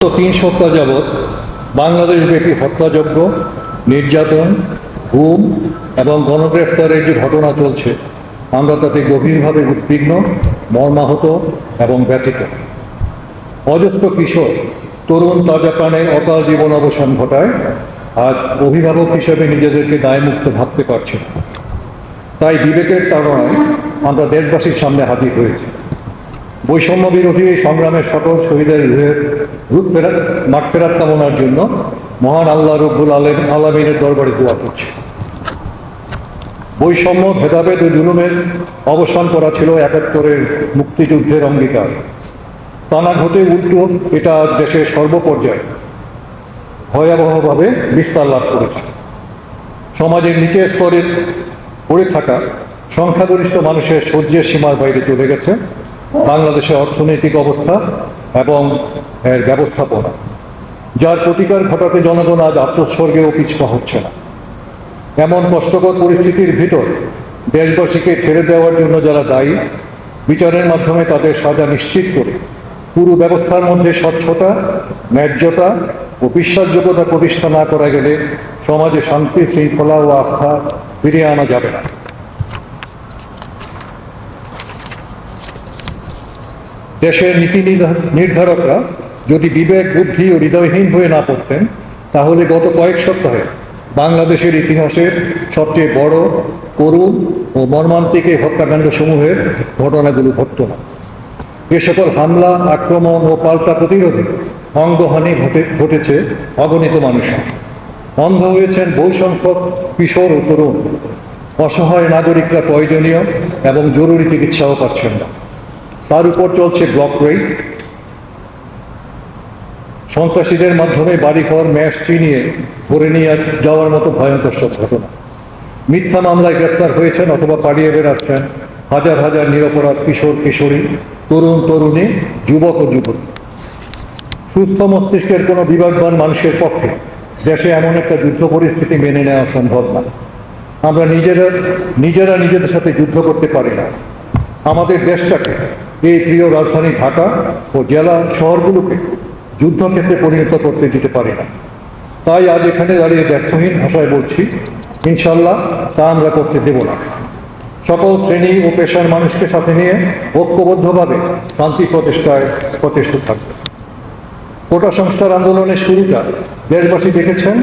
তিন সপ্তাহ যাবৎ বাংলাদেশব্যাপী হত্যাযজ্ঞ, নির্যাতন, গুম এবং গণগ্রেফতারের যে ঘটনা চলছে, আমরা তাতে গভীরভাবে উদ্বিগ্ন, মর্মাহত এবং ব্যথিত। অজস্র কিশোর, তরুণ তাজা প্রাণের অকাল জীবন অবসান ঘটায় আজ অভিভাবক হিসেবে নিজেদেরকে দায়মুক্ত ভাবতে পারছি না। তাই বিবেকের তাড়নায় আমরা দেশবাসীর সামনে হাজির হয়েছি। বৈষম্য বিরোধী এই সংগ্রামের সকল শহীদের মাগফিরাত কামনার জন্য মহান আল্লাহ রব্বুল আলামিনের দরবারে দোয়া করছি। বৈষম্য, ভেদাভেদ ও জুলুমের অবসান করা ছিল ৭১-এর মুক্তিযুদ্ধের অঙ্গীকার। তা না ঘটে উল্টো এটা দেশের সর্বপর্যায়ে ভয়াবহভাবে বিস্তার লাভ করেছে। সমাজের নিচের স্তরে পড়ে থাকা সংখ্যাগরিষ্ঠ মানুষের সহ্যের সীমার বাইরে চলে গেছে বাংলাদেশের অর্থনৈতিক অবস্থা এবং এর ব্যবস্থাপনা, যার প্রতিকার ঘটাতে জনগণ আজ আত্মোৎসর্গেও পিছপা হচ্ছে না। এমন কষ্টকর পরিস্থিতির ভিতর দেশবাসীকে ছেড়ে দেওয়ার জন্য যারা দায়ী, বিচারের মাধ্যমে তাদের সাজা নিশ্চিত করে পুরো ব্যবস্থার মধ্যে স্বচ্ছতা, ন্যায্যতা ও বিশ্বাসযোগ্যতা প্রতিষ্ঠা না করা গেলে সমাজে শান্তি, শৃঙ্খলা ও আস্থা ফিরিয়ে আনা যাবে না। দেশের নীতি নির্ধারকরা যদি বিবেক, বুদ্ধি ও হৃদয়হীন হয়ে না পড়তেন, তাহলে গত কয়েক সপ্তাহে বাংলাদেশের ইতিহাসের সবচেয়ে বড়, করুণ ও মর্মান্তিক এই হত্যাকাণ্ড সমূহের ঘটনাগুলো ঘটত না। এ সকল হামলা, আক্রমণ ও পাল্টা প্রতিরোধে অঙ্গহানি ঘটেছে অগণিত মানুষের। অন্ধ হয়েছেন বহু সংখ্যক কিশোর ও তরুণ। অসহায় নাগরিকরা প্রয়োজনীয় এবং জরুরি চিকিৎসাও পাচ্ছেন না। তার উপর চলছে ব্লক রেড, সন্ত্রাসীদের মাধ্যমে বাড়িঘর ম্যাচ ছিনিয়ে ধরে নিয়ে যাওয়ার মতো ভয়ঙ্কর সব ঘটনা। মিথ্যা মামলায় গ্রেপ্তার হয়েছেন অথবা পালিয়ে বেড়াচ্ছেন হাজার হাজার নিরপরাধ কিশোর, কিশোরী, তরুণ, তরুণী, যুবক ও যুবতী। সুস্থ মস্তিষ্কের কোনো বিবেকবান মানুষের পক্ষে দেশে এমন একটা যুদ্ধ পরিস্থিতি মেনে নেওয়া সম্ভব না। আমরা নিজেরা নিজেদের সাথে যুদ্ধ করতে পারি না। আমাদের দেশটাকে, এই প্রিয় রাজধানী ঢাকা ও জেলা শহরগুলোকে যুদ্ধক্ষেত্রে পরিণত করতে দিতে পারি না। তাই আজ এখানে দাঁড়িয়ে ব্যর্থহীন ভাষায় বলছি, ইনশাল্লাহ তা আমরা করতে দেব না। সকল শ্রেণী ও পেশার মানুষকে সাথে নিয়ে ঐক্যবদ্ধভাবে শান্তি প্রচেষ্টায় প্রচেষ্ট থাকবে। কোটা সংস্কার আন্দোলনের শুরুটা দেশবাসী দেখেছেন,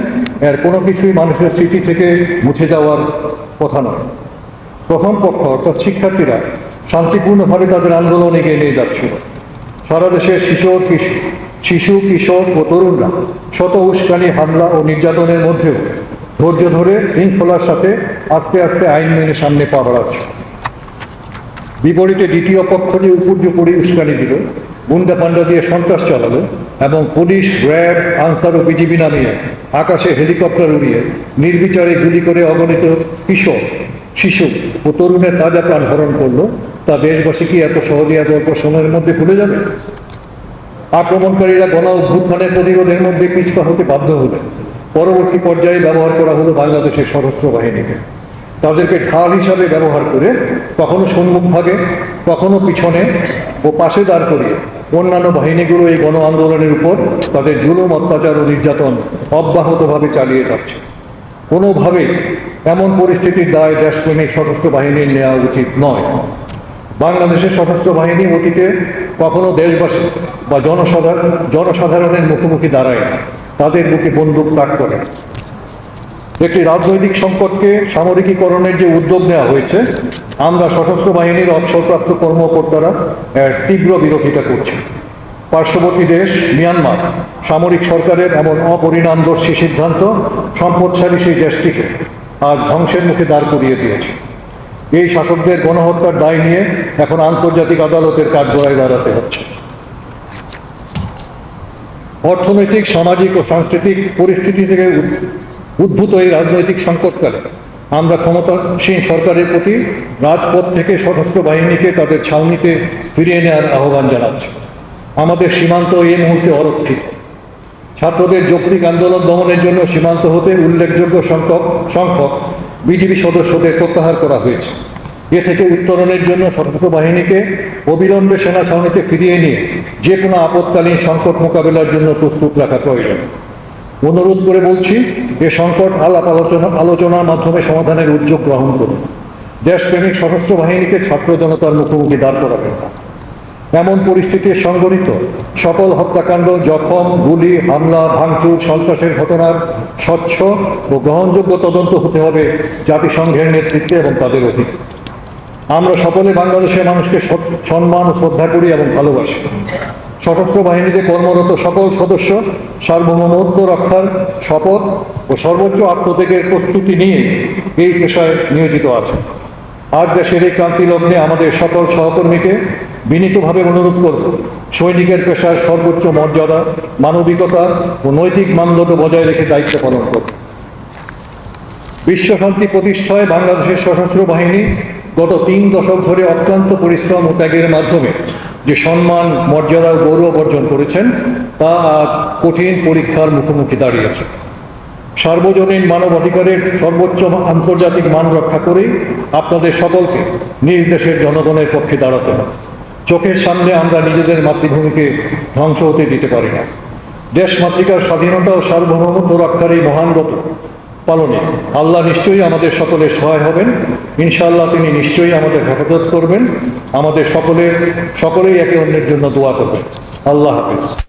এর কোনো কিছুই মানুষের স্মৃতি থেকে মুছে যাওয়ার কথা নয়। প্রথম পক্ষ অর্থাৎ শিক্ষার্থীরা শান্তিপূর্ণভাবে তাদের আন্দোলন এগিয়ে নিয়ে যাচ্ছিল। সারা দেশের শিশু, কিশোর ও তরুণরা শত উস্কানি, হামলা ও নির্যাতনের মধ্যেও ধৈর্য ধরে শৃঙ্খলার সাথে আস্তে আস্তে আইন মেনে সামনে পা বাড়াচ্ছে। বিপরীতে দ্বিতীয় পক্ষ যে উপর্যুপরি উস্কানি দিল, গুন্ডা পান্ডা দিয়ে সন্ত্রাস চালালো এবং পুলিশ, র্যাব, আনসার ও বিজিবি নামিয়ে আকাশে হেলিকপ্টার উড়িয়ে নির্বিচারে গুলি করে অগণিত কিশোর, শিশু ও তরুণের তাজা প্রাণ হরণ করলো, তা দেশবাসী কি এত সহজে এত অল্প সময়ের মধ্যে ভুলে যাবে? আক্রমণকারীরা গণ অভ্যুত্থানের প্রতিরোধের মধ্যে পিছপা হতে বাধ্য হলে পরবর্তী পর্যায়ে ব্যবহার করা হলো বাংলাদেশের সশস্ত্র বাহিনীকে। তাদেরকে ঢাল হিসাবে ব্যবহার করে কখনো সম্মুখভাগে, কখনো পিছনে ও পাশে দাঁড় করিয়ে অন্যান্য বাহিনীগুলো এই গণ আন্দোলনের উপর তাদের জুলুম, অত্যাচার ও নির্যাতন অব্যাহতভাবে চালিয়ে যাচ্ছে। কোনোভাবেই এমন পরিস্থিতির দায় দেশপ্রেমিক সশস্ত্র বাহিনীর নেওয়া উচিত নয়। বাংলাদেশের সশস্ত্র বাহিনী অতীতে কখনো দেশবাসী বা জনসাধারণের মুখোমুখি দাঁড়ায় না, তাদের বুকে বন্দুক তাক করে। একটি রাজনৈতিক সংকটকে সামরিকীকরণের যে উদ্যোগ নেওয়া হয়েছে, আমরা সশস্ত্র বাহিনীর অবসরপ্রাপ্ত কর্মকর্তারা এর তীব্র বিরোধিতা করছি। পার্শ্ববর্তী দেশ মিয়ানমার সামরিক সরকারের এমন অপরিণামদর্শী সিদ্ধান্ত সম্পদশালী সেই দেশটিকে আজ ধ্বংসের মুখে দাঁড় করিয়ে দিয়েছে। এই শাসকদের গণহত্যার দায় নিয়ে এখন আন্তর্জাতিক আদালতের কাঠগড়ায় দাঁড়াতে হচ্ছে। অর্থনৈতিক, সামাজিক ও সাংস্কৃতিক পরিস্থিতি থেকে উদ্ভূত এই রাজনৈতিক সংকটকালে আমরা ক্ষমতাসীন সরকারের প্রতি রাজপথ থেকে সশস্ত্র বাহিনীকে তাদের ছাউনিতে ফিরিয়ে নেওয়ার আহ্বান জানাচ্ছি। আমাদের সীমান্ত এই মুহূর্তে অরক্ষিত। ছাত্রদের যৌক্তিক আন্দোলন দমনের জন্য সীমান্ত হতে উল্লেখযোগ্য সংখ্যক বিজিবি সদস্যদের প্রত্যাহার করা হয়েছে। এ থেকে উত্তরণের জন্য সশস্ত্র বাহিনীকে অবিলম্বে সেনা ছাউনিতে ফিরিয়ে নিয়ে যে কোনো আপৎকালীন সংকট মোকাবেলার জন্য প্রস্তুত রাখা প্রয়োজন। অনুরোধ করে বলছি, এ সংকট আলোচনার মাধ্যমে সমাধানের উদ্যোগ গ্রহণ করুন। দেশপ্রেমিক সশস্ত্র বাহিনীকে ছাত্র জনতার মুখোমুখি দাঁড় করাবেন না। এমন পরিস্থিতির সংঘটিত সকল হত্যাকাণ্ড, জখম, গুলি, হামলা, ভাঙচুর, সন্ত্রাসের ঘটনার স্বচ্ছ ও গ্রহণযোগ্য তদন্ত হতে হবে জাতিসংঘের নেতৃত্বে এবং তাদের অধীনে। আমরা সকলে বাংলাদেশের মানুষকে সম্মান ও শ্রদ্ধা করি এবং ভালোবাসি। সশস্ত্র বাহিনীতে কর্মরত সকল সদস্য সার্বভৌমত্ব রক্ষার শপথ ও সর্বোচ্চ আত্মত্যাগের প্রস্তুতি নিয়ে এই পেশায় নিয়োজিত আছে। আজ দেশের এই ক্রান্তি লগ্নে আমাদের সকল সহকর্মীকে বিনীতভাবে অনুরোধ করব, সৈনিকের পেশার সর্বোচ্চ মর্যাদা, মানবিকতা ও নৈতিক মানদণ্ড বজায় রেখে দায়িত্ব পালন করব। বিশ্বশান্তি প্রতিষ্ঠায় বাংলাদেশের সশস্ত্র বাহিনী গত 3 দশক ধরে অক্লান্ত পরিশ্রম ও ত্যাগের মাধ্যমে যে সম্মান, মর্যাদা ও গৌরব অর্জন করেছেন, তা আজ কঠিন পরীক্ষার মুখোমুখি দাঁড়িয়েছে। সার্বজনীন মানবাধিকারের সর্বোচ্চ আন্তর্জাতিক মান রক্ষা করেই আপনাদের সকলকে নিজ দেশের জনগণের পক্ষে দাঁড়াতে হবে। চোখের সামনে আমরা নিজেদের মাতৃভূমিকে ধ্বংস হতে দিতে পারি না। দেশ মাতৃকার স্বাধীনতা ও সার্বভৌমত্ব রক্ষার এই মহান ব্রত পালনে আল্লাহ নিশ্চয়ই আমাদের সকলের সহায় হবেন। ইনশাআল্লাহ তিনি নিশ্চয়ই আমাদের হেফাজত করবেন। আমাদের সকলেই একে অন্যের জন্য দোয়া করবেন। আল্লাহ হাফিজ।